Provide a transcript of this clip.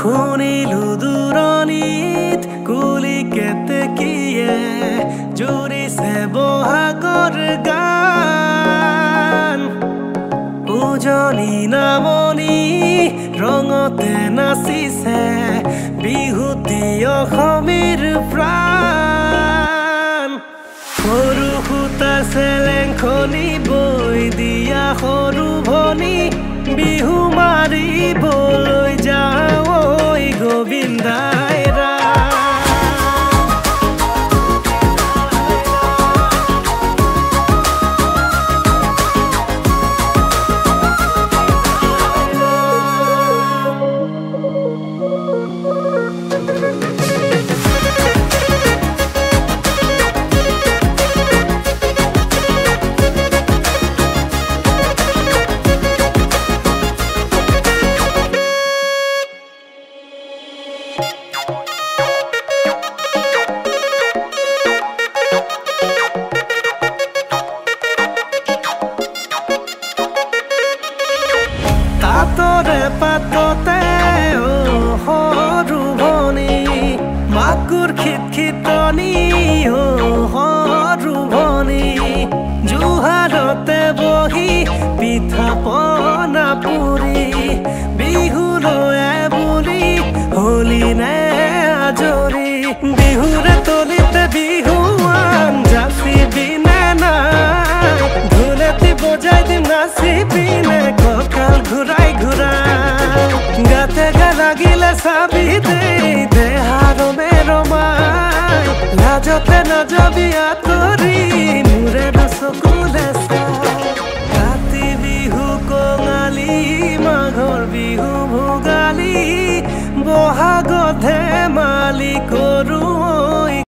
শুনিলো দূৰণিত কুলি কেতেকীয়ে জুৰিছে বহাগৰ গান উজনি নামনি ৰঙতে নাচিছে বিহুতি অসমীৰ প্ৰাণ সৰু সূতাৰ চেলেংখনি বৈ দিয়া সৰু ভনী বিহু মাৰিবলৈ যাওঁ ঐ গোবিন্দাই তাতৰে পাততে সৰু ভনী মাকুৰ খিটখিটনি সৰু ভনী জুহাৰতে বহি পিঠা পনা পুৰি বিহুলৈ বুলি হলি নে আজৰি বিহুৰে তলিতে বিহুৱান যাচিবি নে নাই ঢোলেটি বজাই দিম নাচিবি নে কঁকাল ঘূৰাই ঘূৰাই গাতে গা লাগিলে চাবি দেহাৰো মেৰমাই লাজতে নাযাবি আঁতৰি